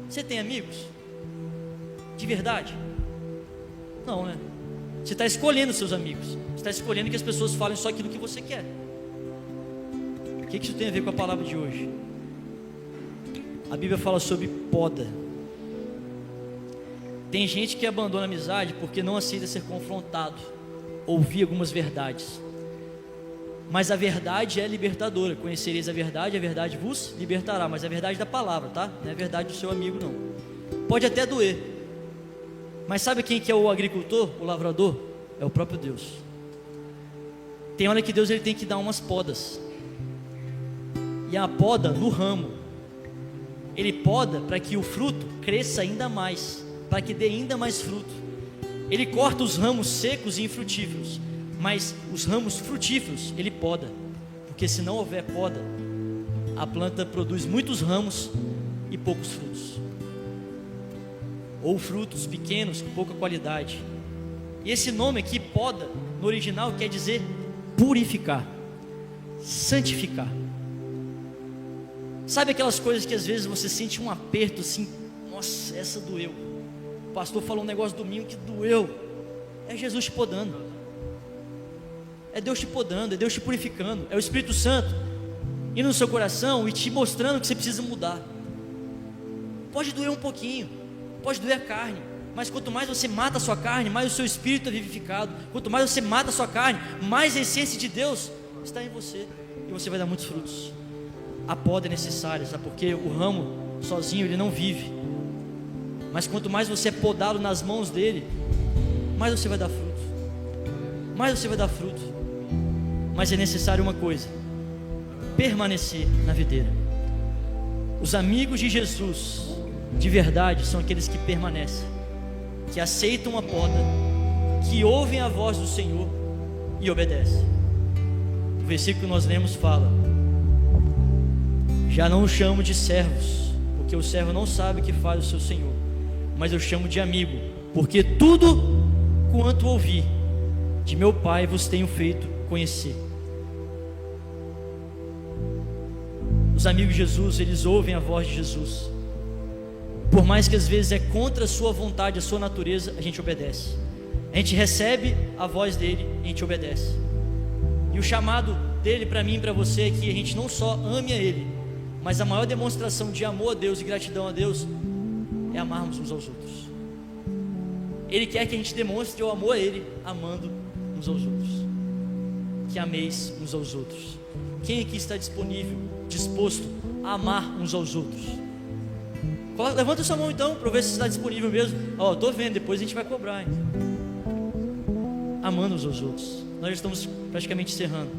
Você tem amigos? De verdade? Não, né? Você está escolhendo seus amigos. Você está escolhendo que as pessoas falem só aquilo que você quer. O que isso tem a ver com a palavra de hoje? A Bíblia fala sobre poda. Tem gente que abandona a amizade porque não aceita ser confrontado, ouvir algumas verdades. Mas a verdade é libertadora. Conhecereis a verdade vos libertará. Mas é a verdade da palavra, tá? Não é a verdade do seu amigo, não. Pode até doer. Mas sabe quem que é o agricultor, o lavrador? É o próprio Deus. Tem hora que Deus ele tem que dar umas podas. E a poda no ramo. Ele poda para que o fruto cresça ainda mais, para que dê ainda mais fruto. Ele corta os ramos secos e infrutíferos, mas os ramos frutíferos ele poda, porque se não houver poda, a planta produz muitos ramos e poucos frutos, ou frutos pequenos com pouca qualidade. E esse nome aqui, poda, no original quer dizer purificar, santificar. Sabe aquelas coisas que às vezes você sente um aperto assim, nossa, essa doeu. O pastor falou um negócio domingo que doeu. É Jesus te podando. É Deus te podando, é Deus te purificando. É o Espírito Santo indo no seu coração e te mostrando que você precisa mudar. Pode doer um pouquinho, pode doer a carne, mas quanto mais você mata a sua carne, mais o seu espírito é vivificado. Quanto mais você mata a sua carne, mais a essência de Deus está em você, e você vai dar muitos frutos. A poda é necessária, sabe? Porque o ramo sozinho ele não vive. Mas quanto mais você é podado nas mãos dele, mais você vai dar fruto. Mais você vai dar fruto. Mas é necessário uma coisa: permanecer na videira. Os amigos de Jesus de verdade são aqueles que permanecem, que aceitam a poda, que ouvem a voz do Senhor e obedecem. O versículo que nós lemos fala: já não o chamo de servos, porque o servo não sabe o que faz o seu Senhor, mas eu chamo de amigo, porque tudo quanto ouvi de meu Pai vos tenho feito conhecer. Os amigos de Jesus, eles ouvem a voz de Jesus. Por mais que às vezes é contra a sua vontade, a sua natureza, a gente obedece. A gente recebe a voz dele, a gente obedece. E o chamado dele para mim e para você é que a gente não só ame a ele, mas a maior demonstração de amor a Deus e gratidão a Deus é amarmos uns aos outros. Ele quer que a gente demonstre o amor a ele, amando uns aos outros. Que ameis uns aos outros. Quem aqui está disponível, disposto a amar uns aos outros? Levanta sua mão então, para ver se está disponível mesmo. Estou vendo, depois a gente vai cobrar. Então. Amando uns aos outros. Nós já estamos praticamente encerrando.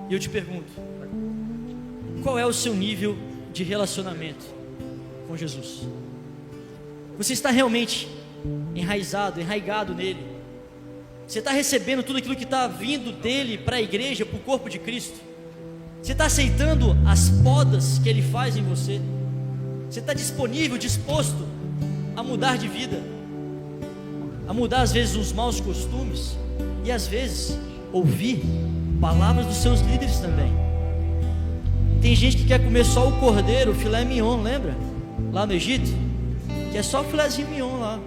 E eu te pergunto: qual é o seu nível de relacionamento com Jesus? Você está realmente enraigado nele? Você está recebendo tudo aquilo que está vindo dele para a igreja, para o corpo de Cristo? Você está aceitando as podas que ele faz em você? Você está disponível, disposto a mudar de vida? A mudar às vezes os maus costumes? E às vezes ouvir palavras dos seus líderes também. Tem gente que quer comer só o cordeiro, o filé mignon, lembra? Lá no Egito, que é só o filézinho mignon lá.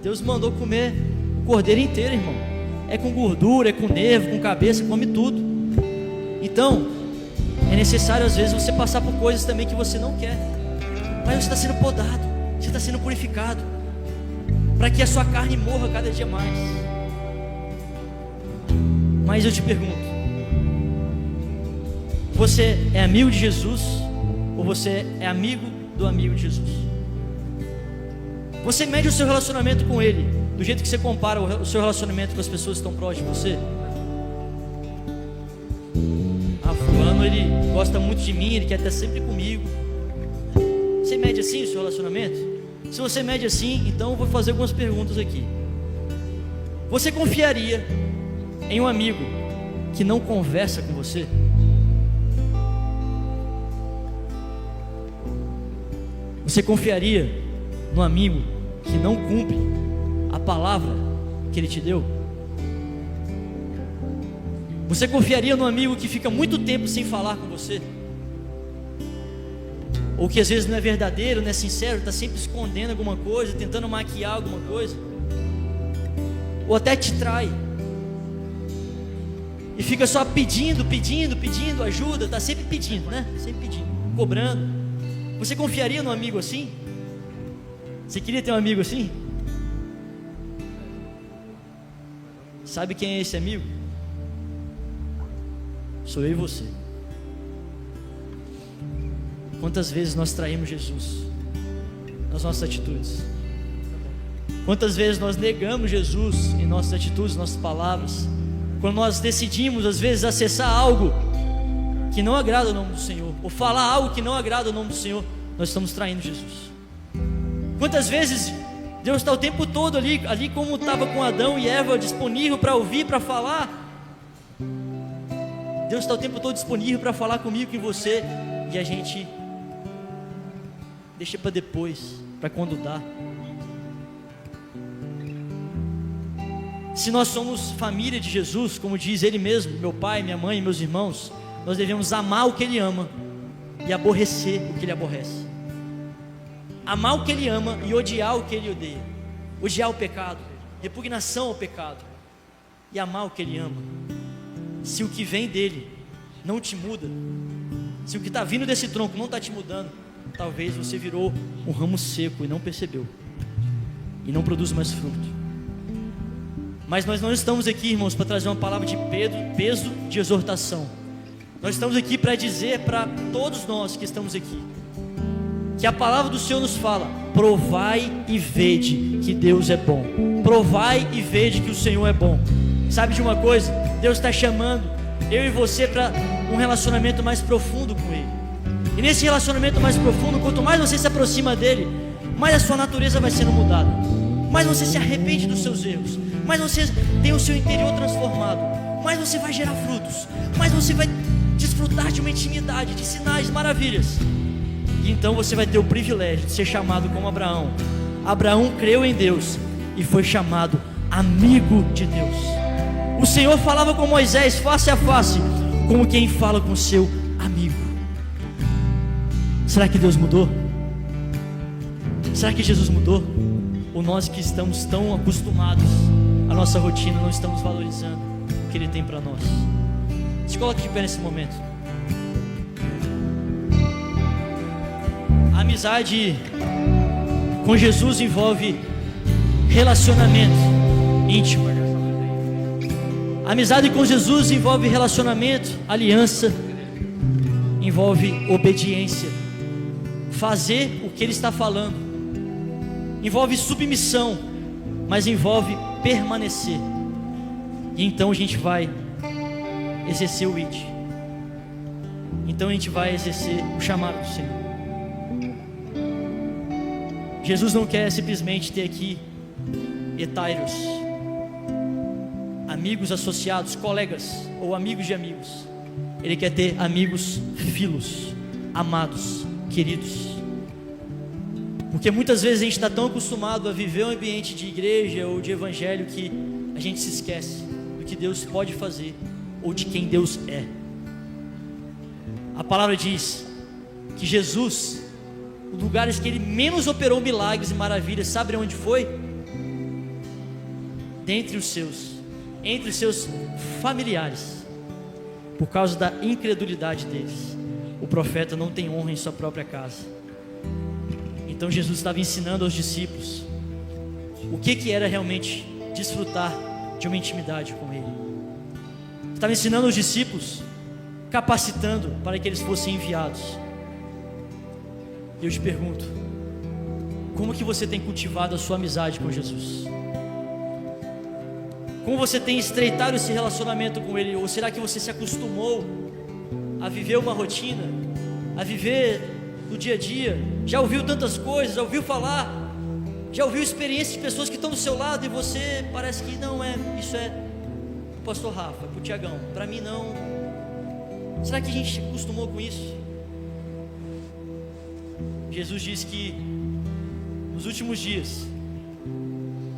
Deus mandou comer o cordeiro inteiro, irmão. É com gordura, é com nervo, com cabeça, come tudo. Então, é necessário às vezes você passar por coisas também que você não quer. Mas você está sendo podado, você está sendo purificado, para que a sua carne morra cada dia mais. Mas eu te pergunto: você é amigo de Jesus ou você é amigo do amigo de Jesus? Você mede o seu relacionamento com ele do jeito que você compara o seu relacionamento com as pessoas que estão próximas de você? Fulano, ele gosta muito de mim, ele quer estar sempre comigo. Você mede assim o seu relacionamento? Se você mede assim, então eu vou fazer algumas perguntas aqui. Você confiaria em um amigo que não conversa com você? Você confiaria no amigo que não cumpre a palavra que ele te deu? Você confiaria no amigo que fica muito tempo sem falar com você? Ou que às vezes não é verdadeiro, não é sincero, está sempre escondendo alguma coisa, tentando maquiar alguma coisa? Ou até te trai e fica só pedindo ajuda, está sempre pedindo, né? Sempre pedindo, cobrando. Você confiaria num amigo assim? Você queria ter um amigo assim? Sabe quem é esse amigo? Sou eu e você. Quantas vezes nós traímos Jesus nas nossas atitudes? Quantas vezes nós negamos Jesus em nossas atitudes, nossas palavras? Quando nós decidimos às vezes acessar algo que não agrada o nome do Senhor, ou falar algo que não agrada o nome do Senhor, nós estamos traindo Jesus. Quantas vezes Deus está o tempo todo ali como estava com Adão e Eva, disponível para ouvir, para falar. Deus está o tempo todo disponível para falar comigo, com você, e a gente deixa para depois, para quando dá. Se nós somos família de Jesus, como diz Ele mesmo, meu pai, minha mãe, meus irmãos, nós devemos amar o que Ele ama e aborrecer o que Ele aborrece. Amar o que Ele ama e odiar o que Ele odeia. Odiar o pecado, repugnação ao pecado, e amar o que Ele ama. Se o que vem dele não te muda, se o que está vindo desse tronco não está te mudando, talvez você virou um ramo seco e não percebeu, e não produz mais fruto. Mas nós não estamos aqui, irmãos, para trazer uma palavra de peso de exortação. Nós estamos aqui para dizer para todos nós que estamos aqui, que a palavra do Senhor nos fala: provai e vede que Deus é bom. Provai e vede que o Senhor é bom. Sabe de uma coisa? Deus está chamando eu e você para um relacionamento mais profundo com Ele. E nesse relacionamento mais profundo, quanto mais você se aproxima dEle, mais a sua natureza vai sendo mudada, mais você se arrepende dos seus erros, mais você tem o seu interior transformado, mais você vai gerar frutos, mais você vai desfrutar de uma intimidade, de sinais, maravilhas. E então você vai ter o privilégio de ser chamado como Abraão. Abraão creu em Deus e foi chamado amigo de Deus. O Senhor falava com Moisés face a face, como quem fala com seu amigo. Será que Deus mudou? Será que Jesus mudou? Ou nós que estamos tão acostumados à nossa rotina, não estamos valorizando o que Ele tem para nós? Se coloque de pé nesse momento. A amizade com Jesus envolve relacionamento íntimo. A amizade com Jesus envolve relacionamento, aliança, envolve obediência, fazer o que Ele está falando, envolve submissão, mas envolve permanecer. E então a gente vai exercer o id. Então a gente vai exercer o chamado do Senhor. Jesus não quer simplesmente ter aqui etários, amigos associados, colegas ou amigos de amigos. Ele quer ter amigos filos, amados, queridos. Porque muitas vezes a gente está tão acostumado a viver um ambiente de igreja ou de evangelho que a gente se esquece do que Deus pode fazer ou de quem Deus é. A palavra diz que Jesus, os lugares que Ele menos operou milagres e maravilhas, sabe onde foi? Entre os seus familiares. Por causa da incredulidade deles, o profeta não tem honra em sua própria casa. Então Jesus estava ensinando aos discípulos o que era realmente desfrutar de uma intimidade com Ele. Estava ensinando aos discípulos, capacitando para que eles fossem enviados. E eu te pergunto, como que você tem cultivado a sua amizade com Jesus? Como você tem estreitado esse relacionamento com Ele? Ou será que você se acostumou a viver uma rotina, a viver no dia a dia? Já ouviu tantas coisas, já ouviu falar, já ouviu experiências de pessoas que estão do seu lado e você parece que não é, isso é pastor Rafa, para o Tiagão, para mim não. Será que a gente acostumou com isso? Jesus disse que nos últimos dias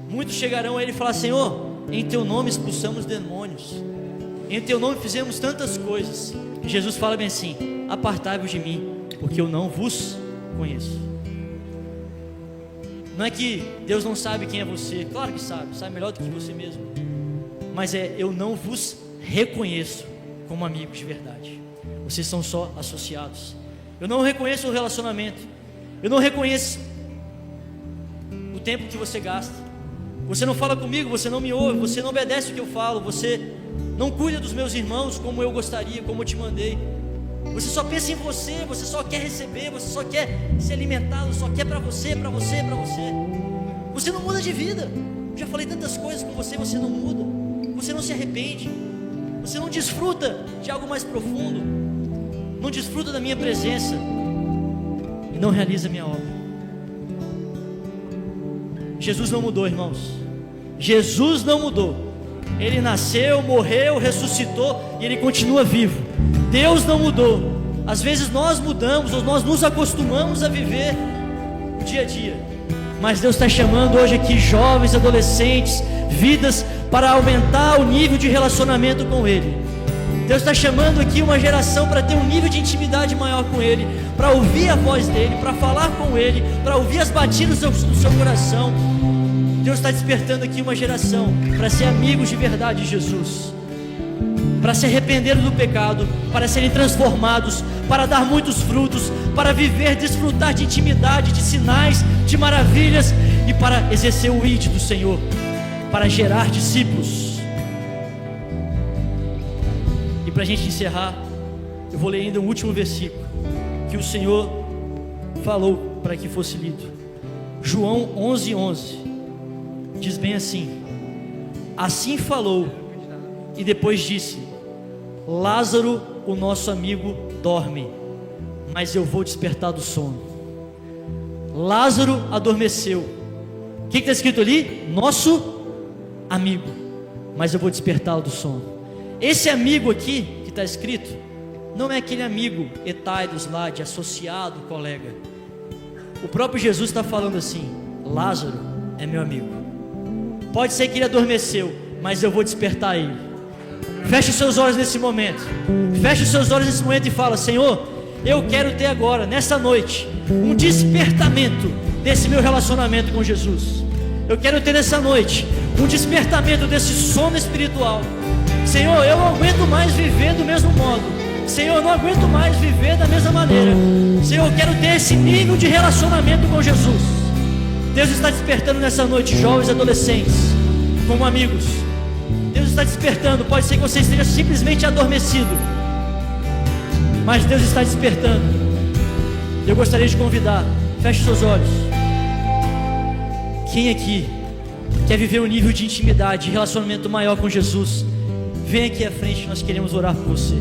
muitos chegarão a Ele e falar: Senhor, em Teu nome expulsamos demônios, em Teu nome fizemos tantas coisas. E Jesus fala bem assim: apartai-vos de mim, porque eu não vos conheço. Não é que Deus não sabe quem é você, claro que sabe melhor do que você mesmo, mas eu não vos reconheço como amigos de verdade. Vocês são só associados. Eu não reconheço o relacionamento, eu não reconheço o tempo que você gasta. Você não fala comigo, você não me ouve, você não obedece o que eu falo, você não cuida dos meus irmãos como eu gostaria, como eu te mandei. Você só pensa em você, você só quer receber, você só quer se alimentar, só quer para você, para você, para você. Você não muda de vida. Eu já falei tantas coisas com você, você não muda. Você não se arrepende. Você não desfruta de algo mais profundo. Não desfruta da minha presença e não realiza a minha obra. Jesus não mudou, irmãos. Jesus não mudou. Ele nasceu, morreu, ressuscitou e Ele continua vivo. Deus não mudou. Às vezes nós mudamos, ou nós nos acostumamos a viver o dia a dia, mas Deus está chamando hoje aqui jovens, adolescentes, vidas, para aumentar o nível de relacionamento com Ele. Deus está chamando aqui uma geração para ter um nível de intimidade maior com Ele, para ouvir a voz dEle, para falar com Ele, para ouvir as batidas do seu coração. Deus está despertando aqui uma geração para ser amigos de verdade de Jesus, para se arrependerem do pecado, para serem transformados, para dar muitos frutos, para viver, desfrutar de intimidade, de sinais, de maravilhas, e para exercer o ID do Senhor, para gerar discípulos. E para a gente encerrar, eu vou ler ainda um último versículo que o Senhor falou para que fosse lido. João 11:11 diz bem assim: assim falou e depois disse: Lázaro, o nosso amigo, dorme, mas eu vou despertar do sono. Lázaro adormeceu. O que está escrito ali? Nosso amigo, mas eu vou despertá-lo do sono. Esse amigo aqui que está escrito não é aquele amigo etairos lá, de associado, colega. O próprio Jesus está falando assim: Lázaro é meu amigo. Pode ser que ele adormeceu, mas eu vou despertar ele. Feche os seus olhos nesse momento. Feche os seus olhos nesse momento e fala: Senhor, eu quero ter agora, nessa noite, um despertamento desse meu relacionamento com Jesus. Eu quero ter nessa noite um despertamento desse sono espiritual. Senhor, eu não aguento mais viver do mesmo modo. Senhor, eu não aguento mais viver da mesma maneira. Senhor, eu quero ter esse nível de relacionamento com Jesus. Deus está despertando nessa noite jovens e adolescentes como amigos. Deus está despertando. Pode ser que você esteja simplesmente adormecido, mas Deus está despertando. Eu gostaria de convidar, feche seus olhos. Quem aqui quer viver um nível de intimidade, de relacionamento maior com Jesus, vem aqui à frente, nós queremos orar por você.